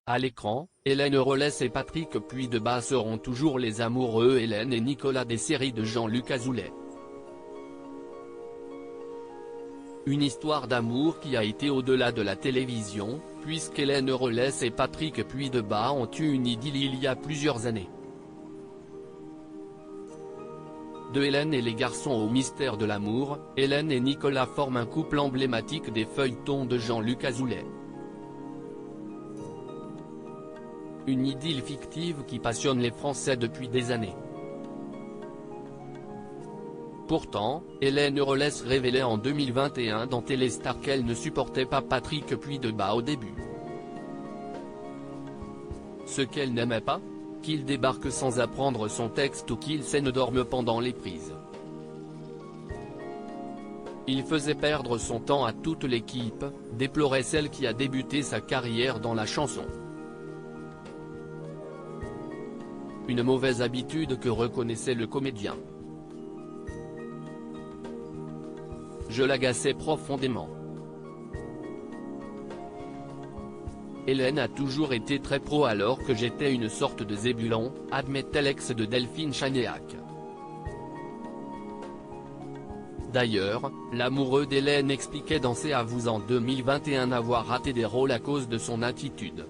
À l'écran, Hélène Rollès et Patrick Puydebas seront toujours les amoureux Hélène et Nicolas des séries de Jean-Luc Azoulay. Une histoire d'amour qui a été au-delà de la télévision, puisqu'Hélène Rollès et Patrick Puydebas ont eu une idylle il y a plusieurs années. De Hélène et les garçons au mystère de l'amour, Hélène et Nicolas forment un couple emblématique des feuilletons de Jean-Luc Azoulay. Une idylle fictive qui passionne les Français depuis des années. Pourtant, Hélène Rollès révélait en 2021 dans Téléstar qu'elle ne supportait pas Patrick Puydebas au début. Ce qu'elle n'aimait pas ? Qu'il débarque sans apprendre son texte ou qu'il s'endorme pendant les prises. Il faisait perdre son temps à toute l'équipe, déplorait celle qui a débuté sa carrière dans la chanson. Une mauvaise habitude que reconnaissait le comédien. Je l'agaçais profondément. Hélène a toujours été très pro alors que j'étais une sorte de zébulon, admettait l'ex de Delphine Chanéac. D'ailleurs, l'amoureux d'Hélène expliquait dans C'est à vous en 2021 avoir raté des rôles à cause de son attitude.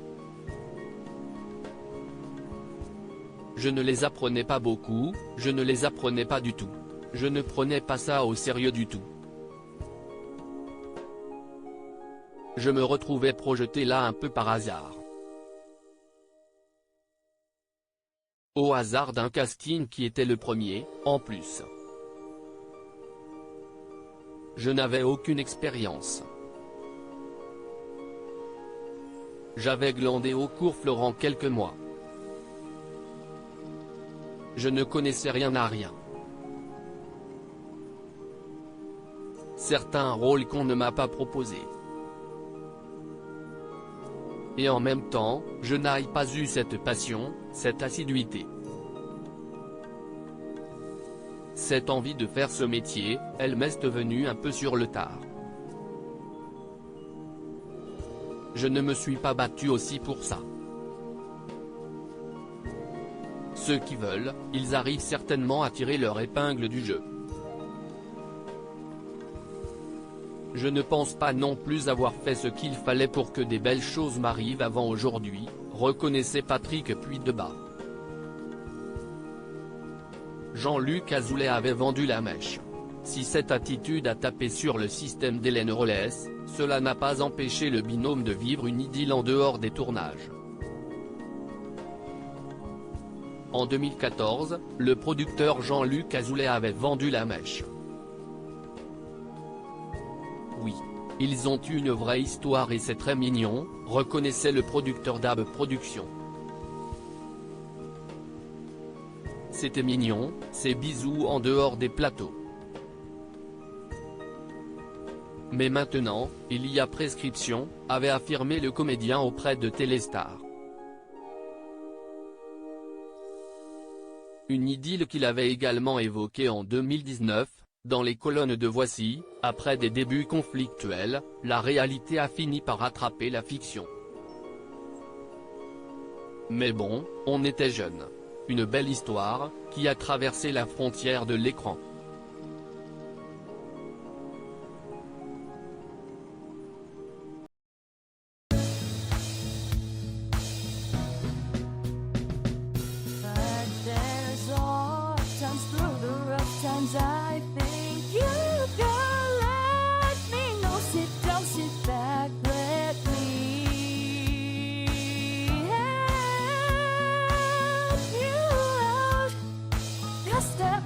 Je ne les apprenais pas beaucoup, je ne les apprenais pas du tout. Je ne prenais pas ça au sérieux du tout. Je me retrouvais projeté là un peu par hasard. Au hasard d'un casting qui était le premier, en plus. Je n'avais aucune expérience. J'avais glandé au cours Florent quelques mois. Je ne connaissais rien à rien. Certains rôles qu'on ne m'a pas proposés. Et en même temps, je n'ai pas eu cette passion, cette assiduité. Cette envie de faire ce métier, elle m'est venue un peu sur le tard. Je ne me suis pas battu aussi pour ça. Ceux qui veulent, ils arrivent certainement à tirer leur épingle du jeu. Je ne pense pas non plus avoir fait ce qu'il fallait pour que des belles choses m'arrivent avant aujourd'hui, reconnaissait Patrick Puydebas. Jean-Luc Azoulay avait vendu la mèche. Si cette attitude a tapé sur le système d'Hélène Rollès, cela n'a pas empêché le binôme de vivre une idylle en dehors des tournages. En 2014, le producteur Jean-Luc Azoulay avait vendu la mèche. Oui. Ils ont eu une vraie histoire et c'est très mignon, reconnaissait le producteur d'Ab Productions. C'était mignon, ces bisous en dehors des plateaux. Mais maintenant, il y a prescription, avait affirmé le comédien auprès de Téléstar. Une idylle qu'il avait également évoquée en 2019. Dans les colonnes de Voici, après des débuts conflictuels, la réalité a fini par rattraper la fiction. Mais bon, on était jeunes. Une belle histoire, qui a traversé la frontière de l'écran. I think you can let me know. Sit down, sit back, let me help you out. Just step